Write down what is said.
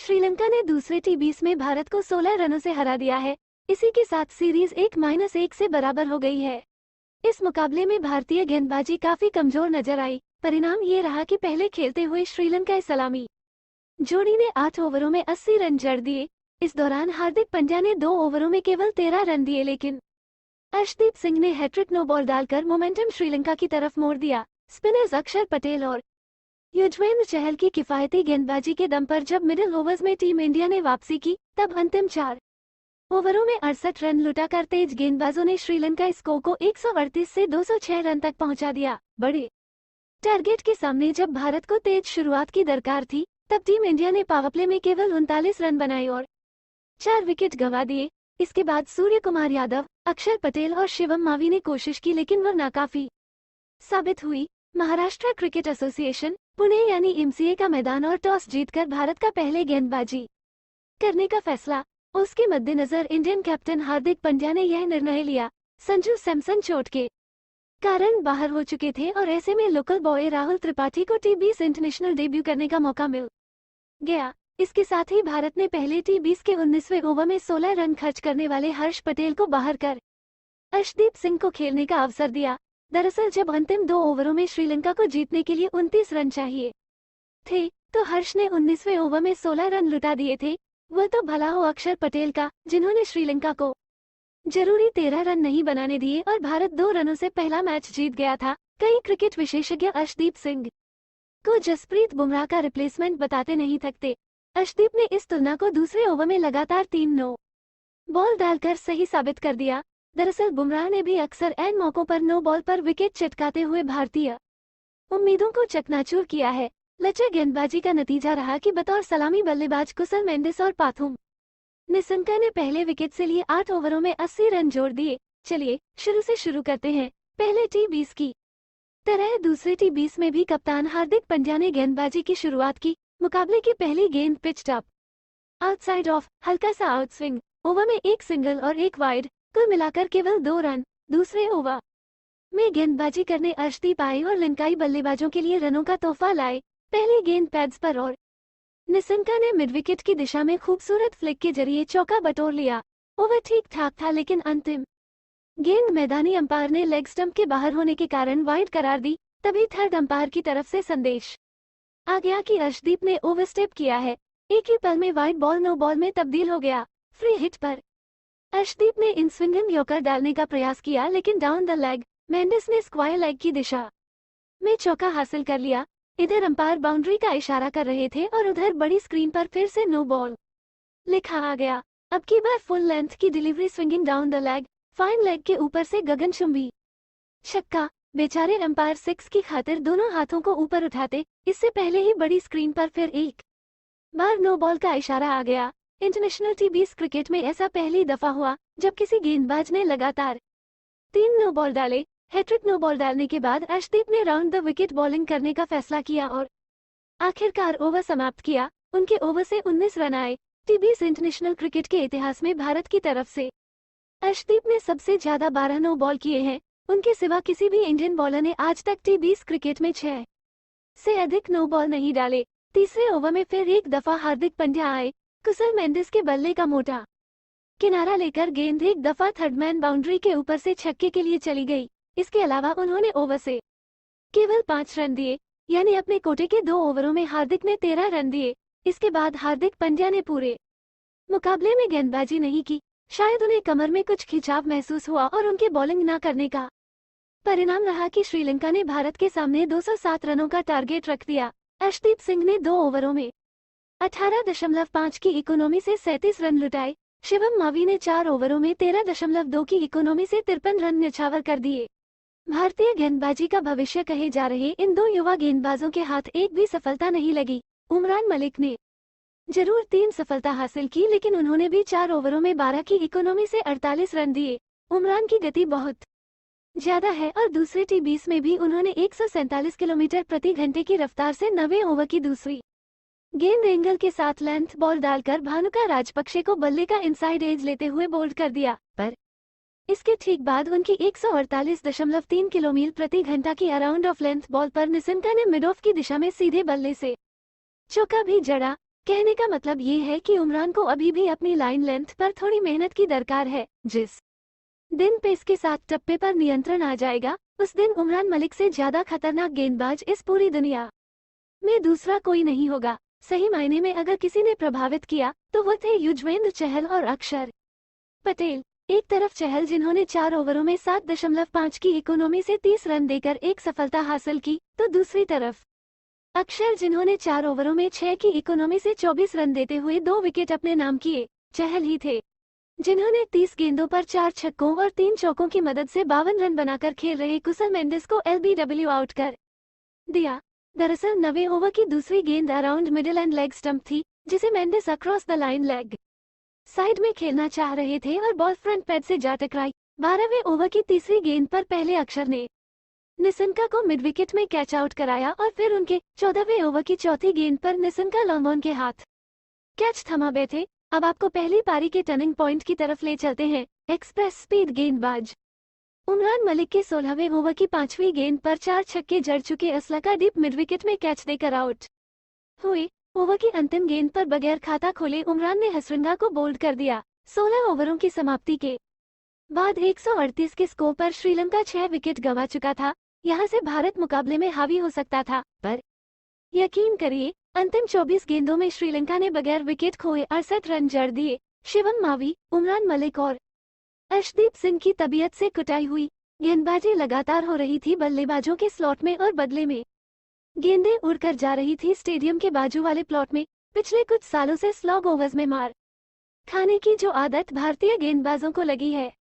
श्रीलंका ने दूसरे T20 में भारत को 16 रनों से हरा दिया है। इसी के साथ सीरीज 1-1 से बराबर हो गई है। इस मुकाबले में भारतीय गेंदबाजी काफी कमजोर नजर आई। परिणाम ये रहा कि पहले खेलते हुए श्रीलंका सलामी जोड़ी ने 8 ओवरों में 80 रन जड़ दिए। इस दौरान हार्दिक पांड्या ने 2 ओवरों में केवल 13 रन दिए, लेकिन अर्शदीप सिंह ने हैट्रिक नो बॉल डालकर मोमेंटम श्रीलंका की तरफ मोड़ दिया। स्पिनर्स अक्षर पटेल और युजवेंद्र चहल की किफायती गेंदबाजी के दम पर जब मिडिल ओवर्स में टीम इंडिया ने वापसी की, तब अंतिम 4 ओवरों में 68 रन लुटाकर तेज गेंदबाजों ने श्रीलंका स्कोर को 138 से 206 रन तक पहुंचा दिया। बड़े टारगेट के सामने जब भारत को तेज शुरुआत की दरकार थी, तब टीम इंडिया ने पावरप्ले में केवल 39 रन बनाए और 4 विकेट गंवा दिए। इसके बाद सूर्य कुमार यादव, अक्षर पटेल और शिवम मावी ने कोशिश की, लेकिन वह नाकाफी साबित हुई। महाराष्ट्र क्रिकेट एसोसिएशन पुणे यानी एमसीए का मैदान और टॉस जीतकर भारत का पहले गेंदबाजी करने का फैसला। उसके मद्देनजर इंडियन कैप्टन हार्दिक पांड्या ने यह निर्णय लिया। संजू सैमसन चोट के कारण बाहर हो चुके थे और ऐसे में लोकल बॉय राहुल त्रिपाठी को T20 इंटरनेशनल डेब्यू करने का मौका मिल गया। इसके साथ ही भारत ने पहले T20 के 19वें ओवर में 16 रन खर्च करने वाले हर्ष पटेल को बाहर कर अर्शदीप सिंह को खेलने का अवसर दिया। दरअसल जब अंतिम 2 ओवरों में श्रीलंका को जीतने के लिए 29 रन चाहिए थे, तो हर्ष ने 19वें ओवर में 16 रन लुटा दिए थे। वह तो भला हो अक्षर पटेल का, जिन्होंने श्रीलंका को जरूरी 13 रन नहीं बनाने दिए और भारत 2 रनों से पहला मैच जीत गया था। कई क्रिकेट विशेषज्ञ अर्शदीप सिंह को जसप्रीत बुमराह का रिप्लेसमेंट बताते नहीं थकते। अर्शदीप ने इस तुलना को दूसरे ओवर में लगातार 3 नो बॉल डालकर सही साबित कर दिया। दरअसल बुमराह ने भी अक्सर ऐन मौकों पर नो बॉल पर विकेट चटकाते हुए भारतीय उम्मीदों को चकनाचूर किया है। लचर गेंदबाजी का नतीजा रहा कि बतौर सलामी बल्लेबाज कुशल मेंडिस और पाथुम निशंका ने पहले विकेट से लिए 8 ओवरों में 80 रन जोड़ दिए। चलिए शुरू से शुरू करते हैं। पहले T20 की तरह दूसरे T20 में भी कप्तान हार्दिक पांड्या ने गेंदबाजी की शुरुआत की। मुकाबले की पहली गेंद पिच्ड अप आउटसाइड ऑफ, हल्का सा आउट स्विंग। ओवर में एक सिंगल और एक वाइड, कुल मिलाकर केवल 2 रन। दूसरे ओवर में गेंदबाजी करने अर्शदीप आए और लंकाई बल्लेबाजों के लिए रनों का तोहफा लाए। पहली गेंद पैड्स पर और निशंका ने मिड विकेट की दिशा में खूबसूरत फ्लिक के जरिए चौका बटोर लिया। ओवर ठीक ठाक था, लेकिन अंतिम गेंद मैदानी अंपायर ने लेग स्टंप के बाहर होने के कारण वाइड करार दी। तभी थर्ड अंपायर की तरफ से संदेश आ गया कि अर्शदीप ने ओवरस्टेप किया है। एक ही पल में वाइड बॉल नो बॉल में तब्दील हो गया। फ्री हिट पर अर्शदीप ने इन स्विंगन यॉर्कर डालने का प्रयास किया, लेकिन डाउन द लेग मेंडिस ने स्क्वायर लेग की दिशा में चौका हासिल कर लिया। इधर अंपायर बाउंड्री का इशारा कर रहे थे और उधर बड़ी स्क्रीन पर फिर से नो बॉल लिखा आ गया। अब की बार फुल लेंथ की delivery swinging down the leg, fine leg के ऊपर से गगनचुंबी छक्का। बेचारे अंपायर 6 की खातिर दोनों हाथों को ऊपर उठाते। इससे पहले ही बड़ी स्क्रीन पर फिर एक बार नो बॉल का इशारा आ गया। इंटरनेशनल T20 क्रिकेट में ऐसा पहली दफा हुआ जब किसी गेंदबाज ने लगातार 3 नो बॉल डाले। हैट्रिक नो बॉल डालने के बाद अर्शदीप ने राउंड द विकेट बॉलिंग करने का फैसला किया और आखिरकार ओवर समाप्त किया। उनके ओवर से 19 रन आए। T20 इंटरनेशनल क्रिकेट के इतिहास में भारत की तरफ से अर्शदीप ने सबसे ज्यादा 12 नो बॉल किए हैं। उनके सिवा किसी भी इंडियन बॉलर ने आज तक T20 क्रिकेट में 6 से अधिक नो बॉल नहीं डाले। तीसरे ओवर में फिर एक दफा हार्दिक पांड्या आए। कुशल मेंडिस के बल्ले का मोटा किनारा लेकर गेंद एक दफा थर्डमैन बाउंड्री के ऊपर से छक्के के लिए चली गई। इसके अलावा उन्होंने ओवर से केवल 5 रन दिए, यानी अपने कोटे के 2 ओवरों में हार्दिक ने 13 रन दिए। इसके बाद हार्दिक पांड्या ने पूरे मुकाबले में गेंदबाजी नहीं की। शायद उन्हें कमर में कुछ खिंचाव महसूस हुआ और उनके बॉलिंग न करने का परिणाम रहा कि श्रीलंका ने भारत के सामने 207 रनों का टारगेट रख दिया। अर्शदीप सिंह ने 2 ओवरों में 18.5 की इकोनॉमी से 37 रन लुटाए। शिवम मावी ने 4 ओवरों में 13.2 की इकोनॉमी से 53 रन न्यौछावर कर दिए। भारतीय गेंदबाजी का भविष्य कहे जा रहे इन 2 युवा गेंदबाजों के हाथ एक भी सफलता नहीं लगी। उमरान मलिक ने जरूर 3 सफलता हासिल की, लेकिन उन्होंने भी 4 ओवरों में 12 की इकोनॉमी से 48 रन दिए। उमरान की गति बहुत ज्यादा है और दूसरे T20 में भी उन्होंने 147 किलोमीटर प्रति घंटे की रफ्तार से 90 ओवर की दूसरी गेंद एंगल के साथ लेंथ बॉल डालकर भानुका राजपक्षे को बल्ले का इनसाइड एज लेते हुए बोल्ड कर दिया। पर इसके ठीक बाद उनकी 148.3 किलोमीटर प्रति घंटा की अराउंड ऑफ लेंथ बॉल पर निशंका ने मिड ऑफ की दिशा में सीधे बल्ले से चौका भी जड़ा। कहने का मतलब ये है कि उमरान को अभी भी अपनी लाइन लेंथ पर थोड़ी मेहनत की दरकार है। जिस दिन पेस के साथ टप्पे पर नियंत्रण आ जाएगा, उस दिन उमरान मलिक से ज्यादा खतरनाक गेंदबाज इस पूरी दुनिया में दूसरा कोई नहीं होगा। सही मायने में अगर किसी ने प्रभावित किया तो वो थे युजवेंद्र चहल और अक्षर पटेल। एक तरफ चहल जिन्होंने 4 ओवरों में 7.5 की इकोनॉमी से 30 रन देकर एक सफलता हासिल की, तो दूसरी तरफ अक्षर जिन्होंने 4 ओवरों में 6 की इकोनॉमी से 24 रन देते हुए 2 विकेट अपने नाम किए। चहल ही थे जिन्होंने 30 गेंदों पर 4 छक्कों और 3 चौकों की मदद से 52 रन बनाकर खेल रहे कुशल मेंडिस को एलबीडब्ल्यू आउट कर दिया। दरअसल 90 ओवर की दूसरी गेंद around middle and leg stump थी, जिसे Mendis across the line leg side में खेलना चाह रहे थे और बॉल फ्रंट पैड से जा टकराई। 12वें ओवर की तीसरी गेंद पर पहले अक्षर ने निसनका को मिड विकेट में कैच आउट कराया और फिर उनके 14वें ओवर की चौथी गेंद पर निसनका लॉन्ग ऑन के हाथ कैच थमा बैठे। अब आपको पहली पारी के टर्निंग पॉइंट की तरफ ले चलते हैं। एक्सप्रेस स्पीड गेंदबाज उमरान मलिक के 16वें ओवर की 5वीं गेंद पर 4 छक्के जड़ चुके असलका डीप मिड विकेट में कैच देकर आउट हुए। ओवर की अंतिम गेंद पर बगैर खाता खोले उमरान ने हसरंगा को बोल्ड कर दिया। 16 ओवरों की समाप्ति के बाद 138 के स्कोर पर श्रीलंका 6 विकेट गंवा चुका था। यहां से भारत मुकाबले में हावी हो सकता था, पर यकीन करिए अंतिम 24 गेंदों में श्रीलंका ने बगैर विकेट खोए 68 रन जड़ दिए। शिवम मावी, उमरान मलिक और अर्शदीप सिंह की तबीयत से कुटाई हुई गेंदबाजी लगातार हो रही थी बल्लेबाजों के स्लॉट में और बदले में गेंदें उड़कर जा रही थी स्टेडियम के बाजू वाले प्लॉट में। पिछले कुछ सालों से स्लॉग ओवर्स में मार खाने की जो आदत भारतीय गेंदबाजों को लगी है,